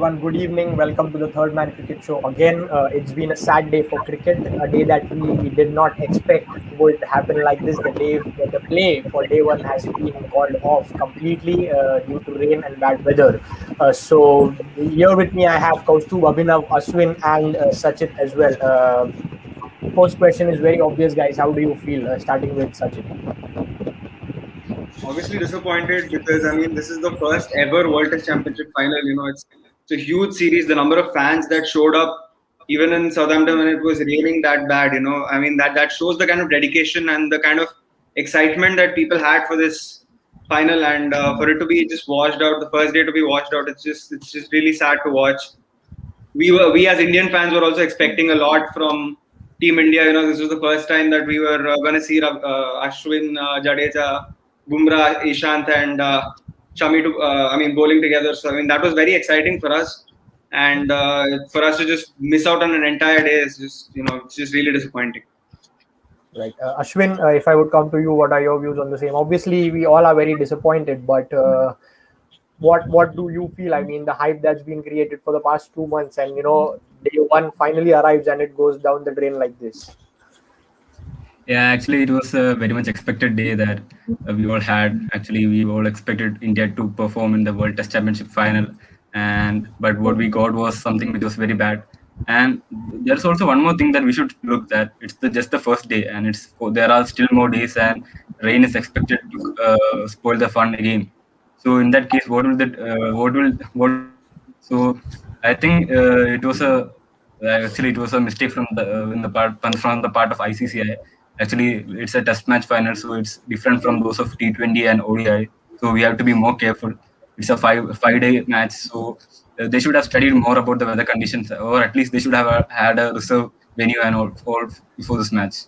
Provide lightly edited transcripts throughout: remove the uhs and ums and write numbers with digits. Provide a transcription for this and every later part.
everyone. Good evening. Welcome to the Third Man Cricket Show. Again, it's been a sad day for cricket, a day that we did not expect would happen like this. The play for day one has been called off completely due to rain and bad weather. So here with me, I have Kaustubh, Abhinav, Ashwin, and Sachin as well. First question is very obvious, guys. How do you feel? Starting with Sachin. Obviously disappointed because this is the first ever World Test Championship final. It's a huge series. The number of fans that showed up, even in Southampton when it was raining that bad. That shows the kind of dedication and the kind of excitement that people had for this final, and for it to be just washed out, the first day to be washed out, it's just really sad to watch. We as Indian fans were also expecting a lot from Team India. This was the first time that we were going to see Ashwin, Jadeja, Bumrah, Ishant, and Shami bowling together. So that was very exciting for us, and for us to just miss out on an entire day is it's just really disappointing. Right, Ashwin. If I would come to you, what are your views on the same? Obviously, we all are very disappointed, but what do you feel? I mean, the hype that's been created for the past 2 months, and day one finally arrives and it goes down the drain like this. Yeah, actually, it was a very much expected day that we all had. Actually, we all expected India to perform in the World Test Championship final, but what we got was something which was very bad. And there's also one more thing that we should look at. It's just the first day, and there are still more days, and rain is expected to spoil the fun again. So in that case, So I think it was a mistake from the part of ICCI. Actually, it's a test match final, so it's different from those of T20 and ODI. So we have to be more careful. It's a five-day match, so they should have studied more about the weather conditions, or at least they should have had a reserve venue and all before this match.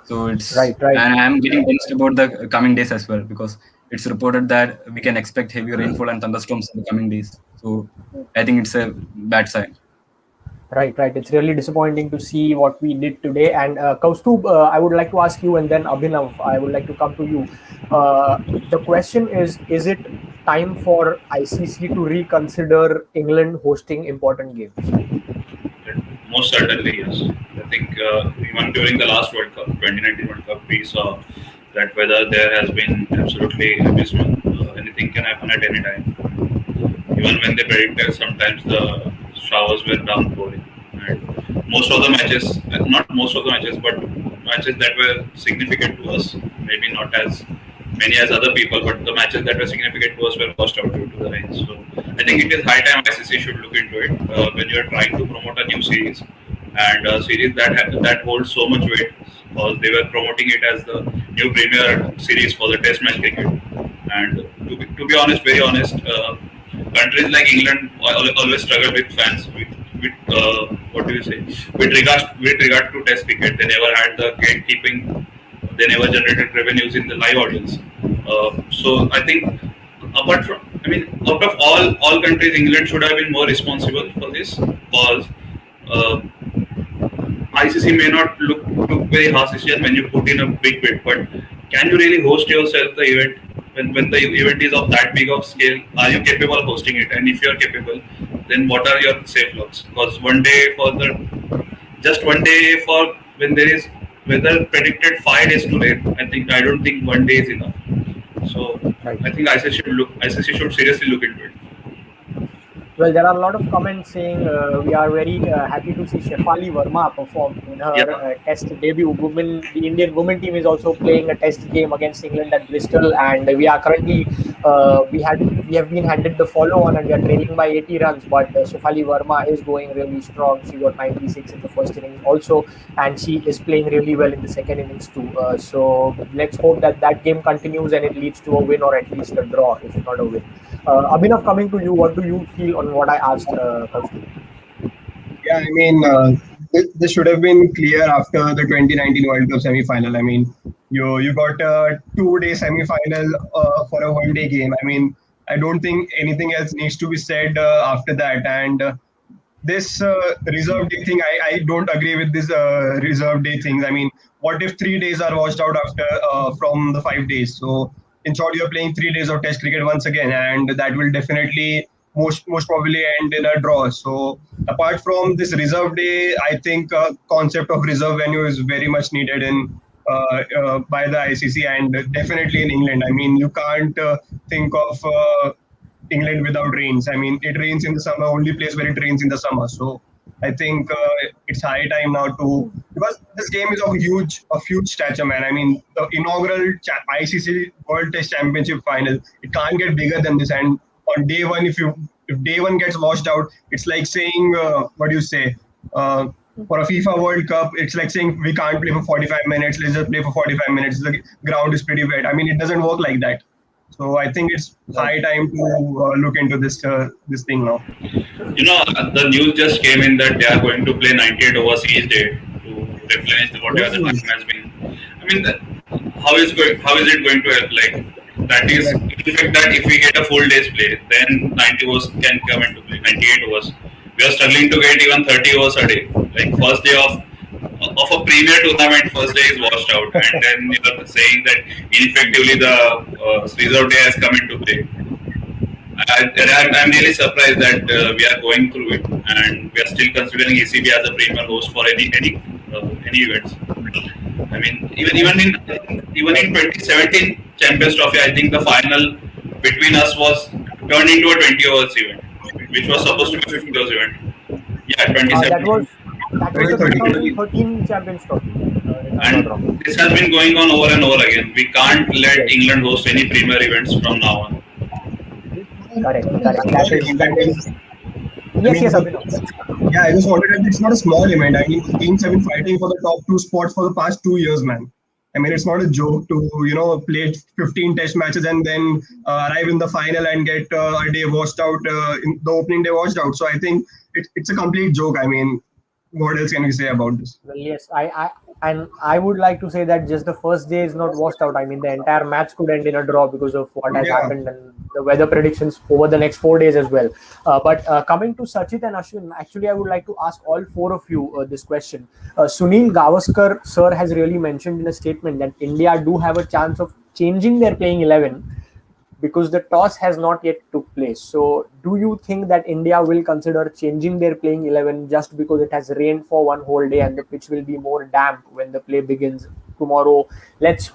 So it's right. And I'm getting tensed about the coming days as well, because it's reported that we can expect heavy rainfall and thunderstorms in the coming days. So I think it's a bad sign. Right. It's really disappointing to see what we did today. And Kaustubh, I would like to ask you, and then Abhinav, I would like to come to you. The question is it time for ICC to reconsider England hosting important games? Most certainly, yes. I think even during the last World Cup, 2019 World Cup, we saw that weather there has been absolutely abysmal. Anything can happen at any time. Even when they predicted, sometimes the showers were downpouring. And most of the matches, not most of the matches, but matches that were significant to us, maybe not as many as other people, but the matches that were significant to us were lost out due to the rain. So I think it is high time ICC should look into it when you are trying to promote a new series, and a series that holds so much weight, because they were promoting it as the new premier series for the Test match cricket. And to be honest, very honest, countries like England always struggle with fans. With what do you say? With regard to Test cricket, they never had the gatekeeping. They never generated revenues in the live audience. So I think, out of all countries, England should have been more responsible for this, because ICC may not look very harsh decision when you put in a big bid, but can you really host yourself the event when the event is of that big of scale? Are you capable of hosting it? And if you are capable, then what are your safe logs? Because one day for when there is weather predicted 5 days to rain, I don't think one day is enough. So right. I think ICC should seriously look into it. Well, there are a lot of comments saying we are very happy to see Shefali Verma perform in her Test debut. The Indian women team is also playing a Test game against England at Bristol, and we are currently we have been handed the follow-on, and we are trailing by 80 runs. But Shefali Verma is going really strong. She got 96 in the first innings also, and she is playing really well in the second innings too. So let's hope that game continues and it leads to a win, or at least a draw, if not a win. Abhinav, coming to you, what do you feel on what I asked? Yeah, this should have been clear after the 2019 World Cup semi-final. You got a 2-day semi-final for a 1-day game. I don't think anything else needs to be said after that. And this reserve day thing, I don't agree with this reserve day things. What if 3 days are washed out after from the 5 days? So in short, you're playing 3 days of Test cricket once again, and that will definitely most probably end in a draw. So apart from this reserve day, I think concept of reserve venue is very much needed in by the ICC and definitely in England. I mean, you can't think of England without rains. I mean, it rains in the summer. Only place where it rains in the summer. So I think it's high time now to, because this game is of huge stature, man. I mean, the inaugural ICC World Test Championship final. It can't get bigger than this. And on day one, if day one gets washed out, it's like saying what do you say? For a FIFA World Cup, it's like saying we can't play for 45 minutes. Let's just play for 45 minutes. The ground is pretty wet. I mean, it doesn't work like that. So I think it's high time to look into this thing now. The news just came in that they are going to play 98 overseas day to replenish whatever the time has been. I mean, how is it going to help? Like, that is, in fact, that if we get a full day's play, then 90 overs can come into play. 98 overs. We are struggling to get even 30 overs a day. Like, first day of a premier tournament, first day is washed out, and then you're saying that ineffectively the reserve day has come into play. I'm really surprised that we are going through it, and we are still considering ECB as a premier host for any events. I mean, even in 2017 Champions Trophy, I think the final between us was turned into a 20 overs event, which was supposed to be a 50 overs event. Yeah, 2017. That was the 2013 Champions Trophy. And this has been going on over and over again. We can't let England host any premier events from now on. Correct. That is. Yes, Abhinav. Yeah, I just wanted to. It's not a small event. I mean, teams have been fighting for the top two spots for the past 2 years, man. I mean, it's not a joke to play 15 test matches and then arrive in the final and get a day washed out, in the opening day washed out. So I think it's a complete joke. I mean, what else can we say about this? Well, yes, I would like to say that just the first day is not washed out. I mean, the entire match could end in a draw because of what has happened and the weather predictions over the next 4 days as well. But coming to Sachit and Ashwin, actually, I would like to ask all four of you this question. Sunil Gavaskar, sir, has really mentioned in a statement that India do have a chance of changing their playing 11 because the toss has not yet took place. So do you think that India will consider changing their playing 11 just because it has rained for one whole day and the pitch will be more damp when the play begins tomorrow? Let's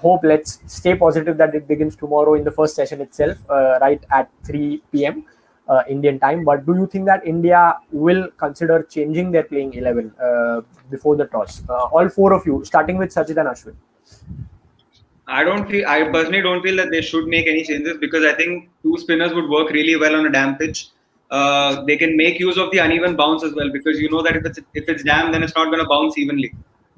stay positive that it begins tomorrow in the first session itself, right at 3 p.m. Indian time. But do you think that India will consider changing their playing 11 before the toss? All four of you, starting with Sachit and Ashwin. I personally don't feel that they should make any changes because I think two spinners would work really well on a damp pitch. They can make use of the uneven bounce as well because you know that if it's damp, then it's not going to bounce evenly.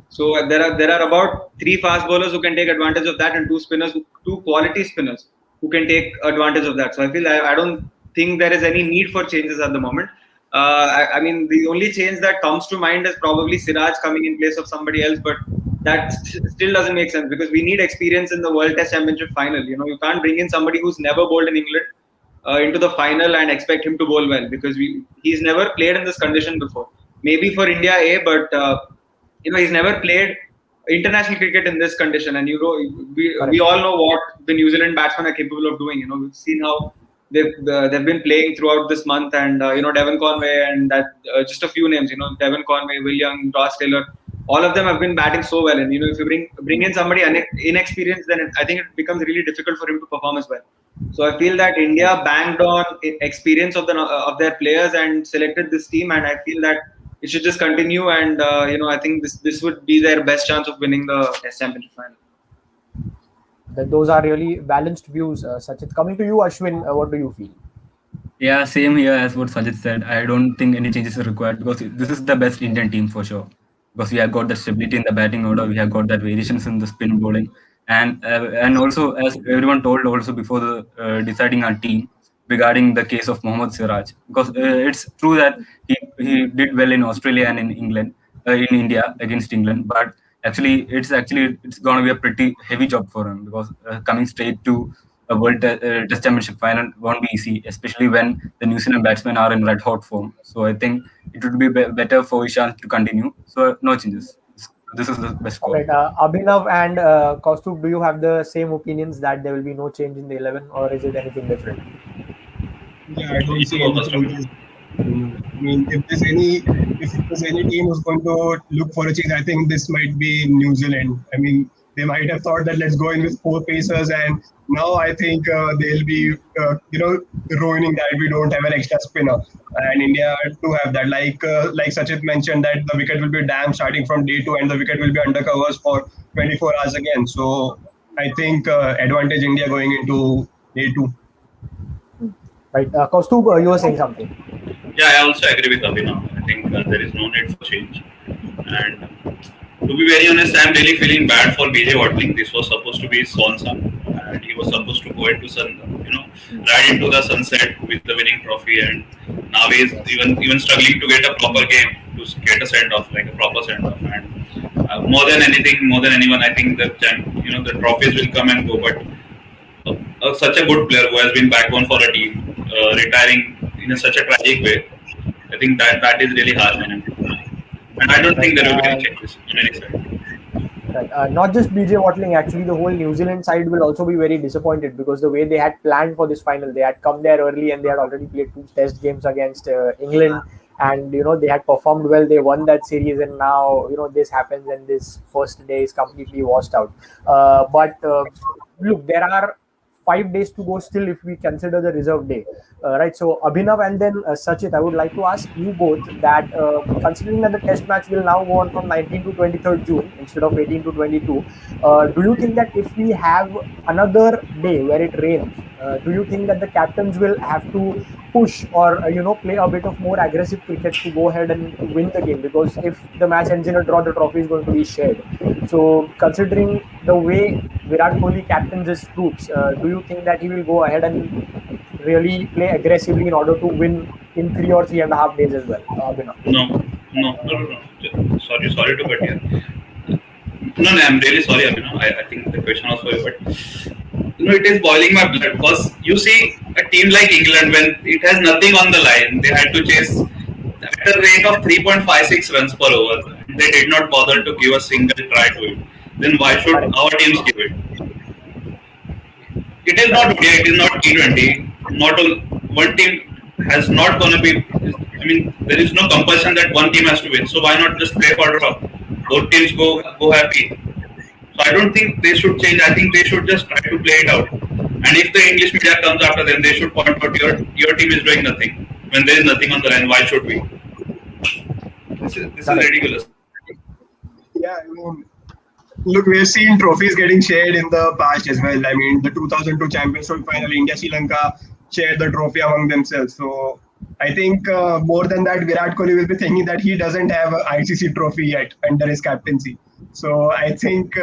So there are about three fast bowlers who can take advantage of that, and two quality spinners who can take advantage of that. So I don't think there is any need for changes at the moment. I mean, the only change that comes to mind is probably Siraj coming in place of somebody else, but that still doesn't make sense because we need experience in the World Test Championship final. You can't bring in somebody who's never bowled in England into the final and expect him to bowl well because he's never played in this condition before. Maybe for India A, but he's never played international cricket in this condition. And we all know what the New Zealand batsmen are capable of doing. We've seen how they've been playing throughout this month, and Devon Conway and that just a few names. Devon Conway, Will Young, Ross Taylor. All of them have been batting so well, and if you bring in somebody inexperienced, then I think it becomes really difficult for him to perform as well. So I feel that India banked on experience of their players and selected this team, and I feel that it should just continue. And I think this would be their best chance of winning the Test Championship final. Those are really balanced views, Sachit. Coming to you, Ashwin, what do you feel? Yeah, same here as what Sachit said. I don't think any changes are required because this is the best Indian team for sure. Because we have got the stability in the batting order, we have got that variations in the spin bowling, and also as everyone told also before the deciding our team regarding the case of Mohammad Siraj, because it's true that he did well in Australia and in England, in India against England, but it's going to be a pretty heavy job for him because coming straight to a World Test Championship final won't be easy, especially when the New Zealand batsmen are in red hot form. So I think it would be better for Ishan to continue. So no changes. This is the best call. Right, Abhinav and Kaustubh, do you have the same opinions that there will be no change in the 11, or is it anything different? Yeah, I don't see You go any first, Abhi. changes. I mean, if there's any team who's going to look for a change, I think this might be New Zealand. I mean, they might have thought that let's go in with four pacers, and now I think they'll be, ruining that we don't have an extra spinner. And India do have that. Like Sachit mentioned, that the wicket will be damp starting from day two, and the wicket will be under covers for 24 hours again. So I think advantage India going into day two. Right. Kaustubh, you were saying something. Yeah, I also agree with Abhinav. I think there is no need for change. And to be very honest, I'm really feeling bad for BJ Watling. This was supposed to be his swan song, and he was supposed to go into ride into the sunset with the winning trophy. And now he's even struggling to get a proper game to get a send off, like a proper send off. And more than anything, more than anyone, I think that the trophies will come and go, but such a good player who has been backbone for a team, retiring in such a tragic way. I think that is really harsh on him, and I don't Right. think there will be any changes on any side. Right. Not just BJ Watling, actually, the whole New Zealand side will also be very disappointed because the way they had planned for this final, they had come there early and they had already played two test games against England, and they had performed well. They won that series, and now this happens, and this first day is completely washed out. But look, there are 5 days to go still if we consider the reserve day. Right. So Abhinav and then Sachit, I would like to ask you both that considering that the test match will now go on from 19 to 23rd June instead of 18 to 22, do you think that if we have another day where it rains, do you think that the captains will have to push or play a bit of more aggressive cricket to go ahead and to win the game? Because if the match ends in a draw, the trophy is going to be shared. So considering the way Virat Kohli captains his troops, do you think that he will go ahead and really play aggressively in order to win in 3 or 3.5 days as well? Abhinav. No. Sorry to cut here. No, I'm really sorry, Abhinav. I think the question was for you, but it is boiling my blood because you see a team like England when it has nothing on the line, they had to chase at a rate of 3.56 runs per over. They did not bother to give a single try to it. Then why should our teams give it? It is not ODI, it is not T20. Not all, one team has not going to be. I mean, there is no compulsion that one team has to win. So why not just play for draw? Both teams go happy. So I don't think they should change. I think they should just try to play it out. And if the English media comes after them, they should point out your team is doing nothing. When there is nothing on the line, why should we? This is ridiculous. Yeah, I mean, look, we have seen trophies getting shared in the past as well. I mean, the 2002 Championship final, India Sri Lanka shared the trophy among themselves. So I think more than that, Virat Kohli will be thinking that he doesn't have an ICC trophy yet under his captaincy. So I think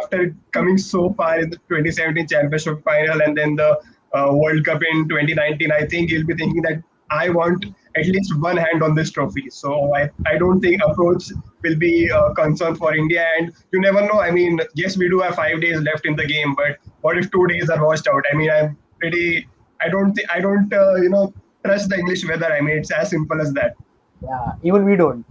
after coming so far in the 2017 Championship final and then the World Cup in 2019, I think he'll be thinking that I want at least one hand on this trophy. So I don't think approach will be a concern for India. And you never know. I mean, yes, we do have 5 days left in the game, but what if 2 days are washed out? I mean, I don't trust the English weather. I mean, it's as simple as that. Yeah, even we don't.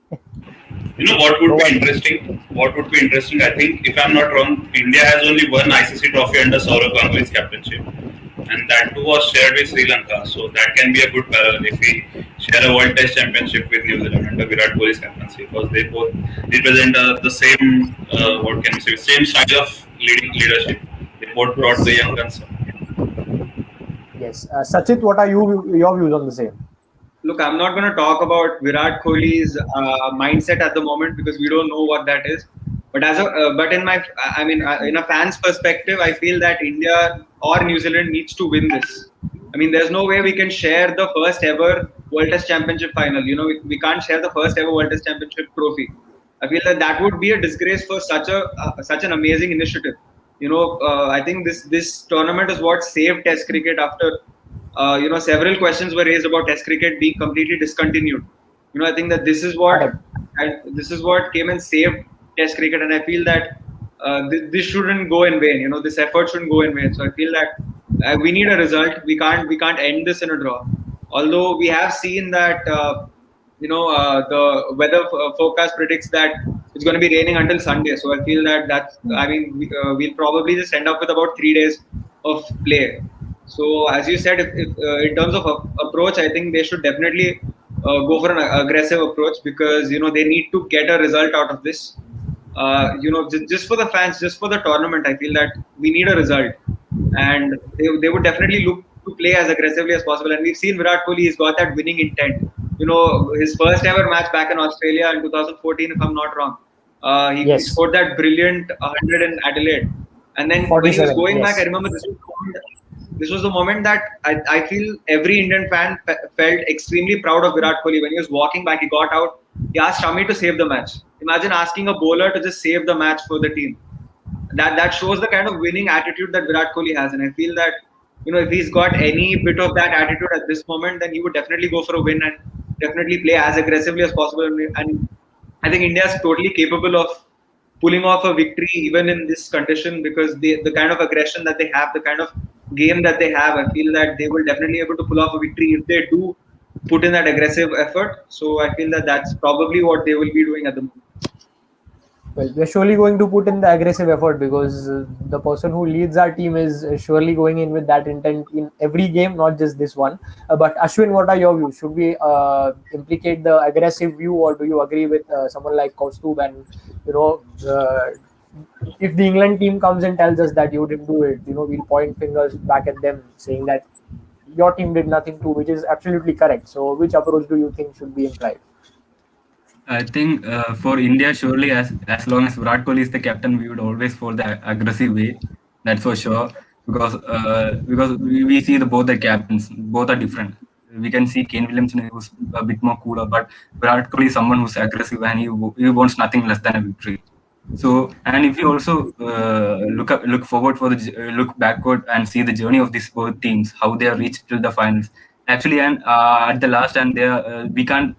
What would be interesting? What would be interesting? I think, if I'm not wrong, India has only one ICC trophy under Saurav Ganguly's captainship, and that too was shared with Sri Lanka. So that can be a good parallel if we share a World Test Championship with New Zealand under Virat Kohli's captaincy, because they both represent the same, what can we say, same style of leadership. They both brought the young guns. Yes. Sachit, what are your views on the same? Look, I'm not going to talk about Virat Kohli's mindset at the moment because we don't know what that is. But in a fan's perspective, I feel that India or New Zealand needs to win this. I mean, there's no way we can share the first ever World Test Championship final. We can't share the first ever World Test Championship trophy. I feel that would be a disgrace for such an amazing initiative. I think this tournament is what saved Test cricket after. Several questions were raised about Test cricket being completely discontinued. I think that this is what came and saved Test cricket, and I feel that this shouldn't go in vain. This effort shouldn't go in vain. So I feel that we need a result. We can't end this in a draw. Although we have seen that the weather forecast predicts that it's going to be raining until Sunday. So I feel we'll probably just end up with about 3 days of play. So as you said, if in terms of approach, I think they should definitely go for an aggressive approach, because they need to get a result out of this. Just for the fans, just for the tournament, I feel that we need a result, and they would definitely look to play as aggressively as possible. And we've seen Virat Kohli; he's got that winning intent. His first ever match back in Australia in 2014, if I'm not wrong, he Yes. scored that brilliant 100 in Adelaide. And then when he was 47. going back, I Yes. remember this was the moment that I feel every Indian fan felt extremely proud of Virat Kohli. When he was walking back, he got out. He asked Shami to save the match. Imagine asking a bowler to just save the match for the team. That shows the kind of winning attitude that Virat Kohli has, and I feel that if he's got any bit of that attitude at this moment, then he would definitely go for a win and definitely play as aggressively as possible. And I think India is totally capable of pulling off a victory even in this condition, because the kind of aggression that they have, the kind of game that they have, I feel that they will definitely be able to pull off a victory if they do put in that aggressive effort. So I feel that that's probably what they will be doing at the moment. Well, we're surely going to put in the aggressive effort, because the person who leads our team is surely going in with that intent in every game, not just this one. But Ashwin, what are your views? Should we implicate the aggressive view, or do you agree with someone like Kaustubh? And if the England team comes and tells us that you didn't do it, we'll point fingers back at them, saying that your team did nothing too, which is absolutely correct. So, which approach do you think should be implied? I think for India, surely as long as Virat Kohli is the captain, we would always follow the aggressive way. That's for sure. Because we see both the captains, both are different. We can see Kane Williamson, who's a bit more cooler, but Virat Kohli is someone who's aggressive, and he wants nothing less than a victory. So, and if you also look forward for look backward and see the journey of these both teams, how they have reached till the finals. Actually, and at the last, and we can't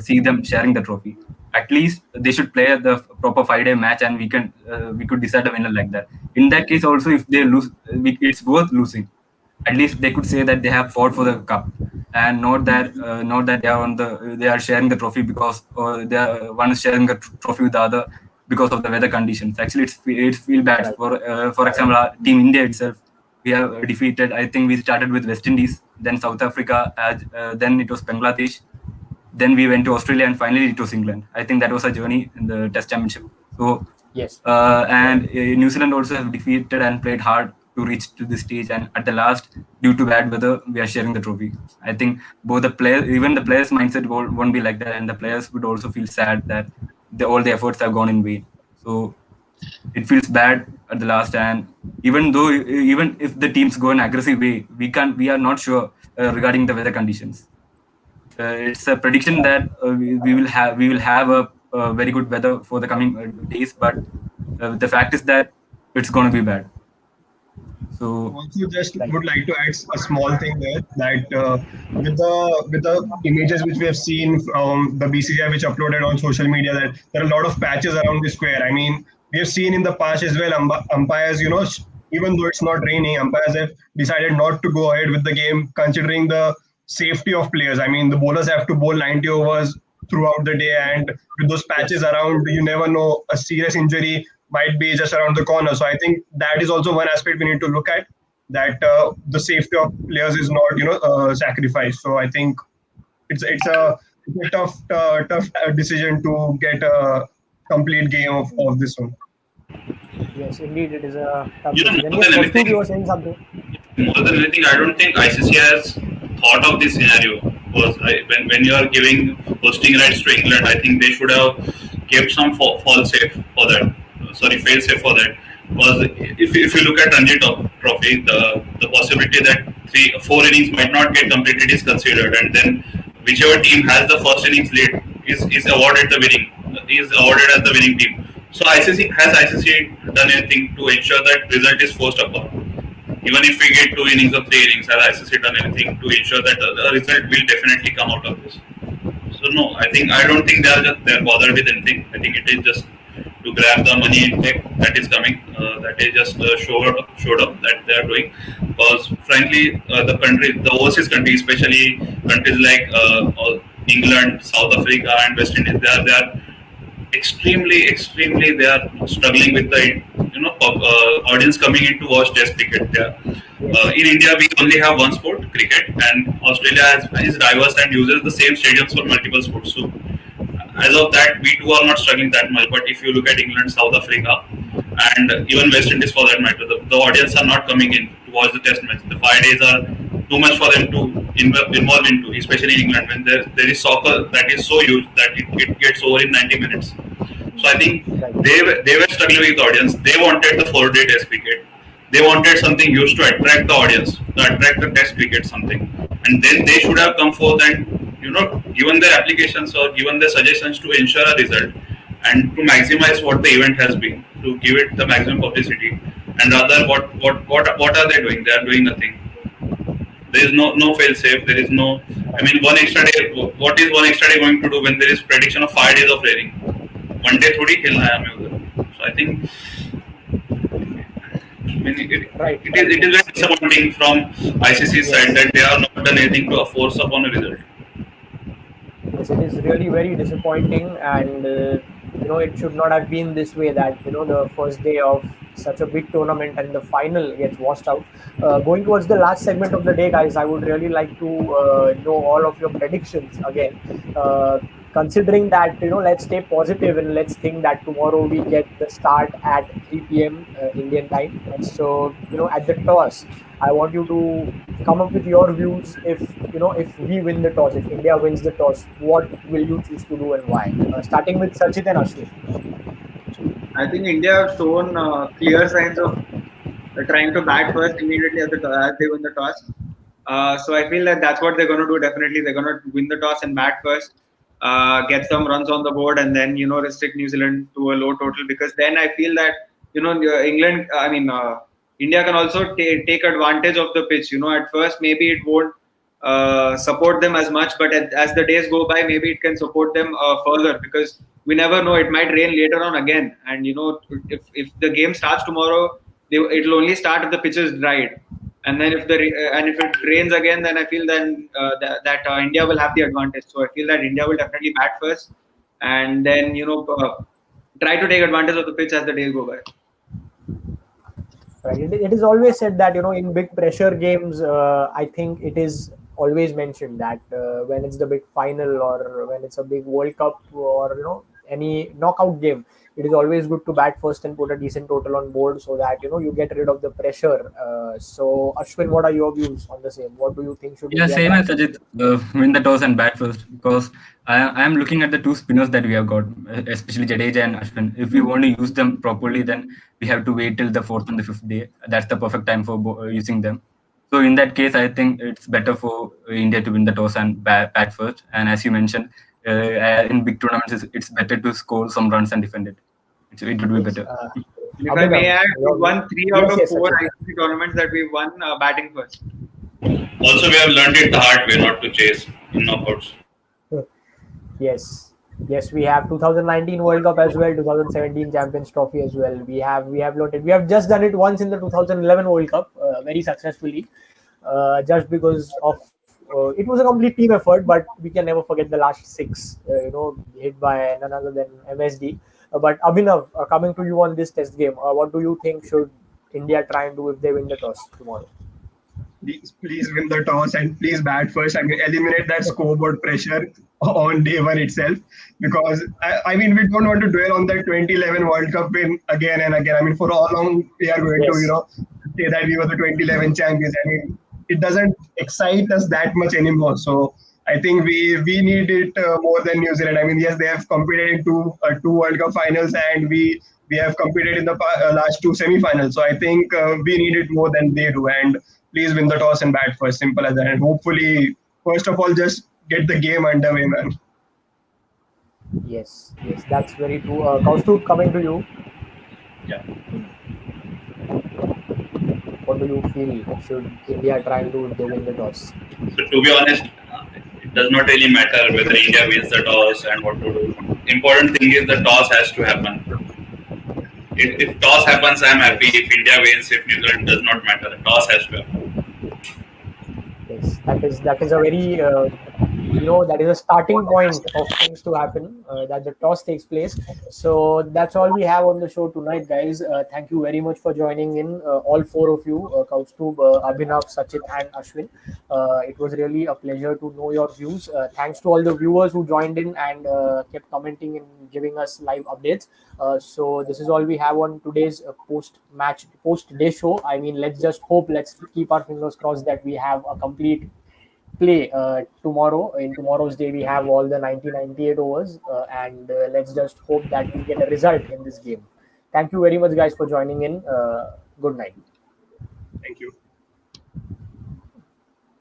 see them sharing the trophy. At least they should play the proper 5-day match, and we could decide a winner like that. In that case, also, if they lose, it's worth losing. At least they could say that they have fought for the cup, and not that they are sharing the trophy because one is sharing the trophy with the other because of the weather conditions. Actually, it's feel bad. Right. For example, Team India itself, we have defeated. I think we started with West Indies, then South Africa, then it was Bangladesh, then we went to Australia, and finally it was England. I think that was a journey in the Test Championship. So Yes. and New Zealand also have defeated and played hard to reach to this stage, and at the last, due to bad weather, we are sharing the trophy. I think both the players, even the players' mindset won't be like that, and the players would also feel sad that all the efforts have gone in vain. So it feels bad at the last, and even if the teams go in aggressive way, we are not sure regarding the weather conditions. It's a prediction that we will have a very good weather for the coming days, but the fact is that it's going to be bad. So Also, just would like to add a small thing there, that with the images which we have seen from the BCCI which uploaded on social media, that there are a lot of patches around the square. I mean, we have seen in the past as well, umpires, even though it's not raining, umpires have decided not to go ahead with the game, considering the safety of players. I mean, the bowlers have to bowl 90 overs throughout the day, and with those patches around, you never know, a serious injury might be just around the corner. So I think that is also one aspect we need to look at, that the safety of players is not sacrificed. So I think it's a tough decision to get a complete game of this one. Yes, indeed, it is a tough You know, decision. more Yes, than Kaustubh, you anything, were saying something. I don't think ICC has thought of this scenario. Because when you are giving hosting rights to England, I think they should have kept some fall safe for that. Sorry, fail safe for that. Because if you look at Ranji Trophy, the possibility that 4 innings might not get completed is considered, and then whichever team has the first innings lead is awarded the winning, is awarded as the winning team. So ICC done anything to ensure that result is forced upon? Even if we get 2 innings or 3 innings, has ICC done anything to ensure that the result will definitely come out of this? So no, I don't think they're bothered with anything. I think it is just to grab the money intake that is coming. That is just showed up that they are doing. Because frankly, the overseas countries, especially countries like England, South Africa, and West Indies, they are extremely they are struggling with the audience coming in to watch Test cricket. Yes. In India, we only have one sport, cricket, and Australia is diverse and uses the same stadiums for multiple sports. So, as of that, we too are not struggling that much. But if you look at England, South Africa, and even West Indies for that matter, the audience are not coming in to watch the test match. The 5 days are too much for them to involve into, especially in England when there is soccer that is so huge that it gets over in 90 minutes. So I think Right. they were struggling with the audience. They wanted the 4 day test cricket. They wanted something huge to attract the audience, to attract the test cricket something. And then they should have come forth and given their applications or given their suggestions to ensure a result and to maximize what the event has been, to give it the maximum publicity. And rather, what are they doing? They are doing nothing. There is no fail safe. There is no. I mean, one extra day. What is one extra day going to do when there is prediction of 5 days of raining? One day थोड़ी खेलना है हमें उधर. So I think Right. it is very disappointing from ICC's side Yes. that they have not done anything to force upon a result. Yes, it is really very disappointing, and it should not have been this way. That the first day of such a big tournament and the final gets washed out. Going towards the last segment of the day, guys, I would really like to know all of your predictions again. Considering that let's stay positive and let's think that tomorrow we get the start at 3 p.m. Indian time. And so at the toss, I want you to come up with your views. If we win the toss, if India wins the toss, what will you choose to do and why? Starting with Sachit and Ashwin. I think India have shown clear signs of trying to bat first immediately as they win the toss. So I feel that that's what they're going to do. Definitely, they're going to win the toss and bat first, get some runs on the board, and then restrict New Zealand to a low total. Because then I feel that England, India can also take advantage of the pitch. At first maybe it won't support them as much, but as the days go by, maybe it can support them further, because we never know, it might rain later on again. And if the game starts tomorrow, it'll only start if the pitch is dried. And then if it rains again, then I feel then that India will have the advantage. So I feel that India will definitely bat first, and then try to take advantage of the pitch as the days go by. Right. It is always said that in big pressure games, I think it is always mentioned that when it's the big final or when it's a big World Cup or any knockout game, it is always good to bat first and put a decent total on board so that you get rid of the pressure. So Ashwin, what are your views on the same? What do you think should be? Yeah, same as Sajid. Win the toss and bat first, because I am looking at the two spinners that we have got, especially Jadeja and Ashwin. If we want to use them properly, then we have to wait till the 4th and the 5th day. That's the perfect time for using them. So in that case, I think it's better for India to win the toss and bat first. And as you mentioned, in big tournaments, it's better to score some runs and defend it. It would be better. If I may add, we won 3 out of 4 ICC tournaments that we won batting first. Also, we have learned it the hard way not to chase in knockouts. Yes, we have 2019 World Cup as well, 2017 Champions Trophy as well. We have learned it. We have just done it once in the 2011 World Cup, very successfully, just because of it was a complete team effort. But we can never forget the last 6, hit by none other than MSD. But Abhinav, coming to you on this test game, what do you think should India try and do if they win the toss tomorrow? Please win the toss and please bat first. I mean, eliminate that scoreboard pressure on day one itself, because we don't want to dwell on that 2011 World Cup win again and again. I mean, for how long we are going to say that we were the 2011 champions? I mean, it doesn't excite us that much anymore. So I think we need it more than New Zealand. I mean, yes, they have competed in two World Cup finals, and we have competed in the last 2 semi-finals. So I think we need it more than they do. And please win the toss and bat first. Simple as that. And hopefully, first of all, just get the game underway, man. Yes, that's very true. Kaustubh, coming to you. Yeah. What do you feel should India try and do if they win the toss? So to be honest, it does not really matter whether India wins the toss and what to do. Important thing is the toss has to happen. If toss happens, I'm happy. If India wins, if New Zealand, does not matter. The toss has to happen. Yes, that is a very that is a starting point of things to happen, that the toss takes place. So that's all we have on the show tonight, guys. Thank you very much for joining in, all four of you, Kaustubh, Abhinav, Sachit, and Ashwin. It was really a pleasure to know your views. Thanks to all the viewers who joined in and kept commenting and giving us live updates. So this is all we have on today's post-day show. I mean, let's keep our fingers crossed that we have a complete play tomorrow. In tomorrow's day, we have all the 1998 overs, and let's just hope that we get a result in this game. Thank you very much, guys, for joining in. Good night. Thank you.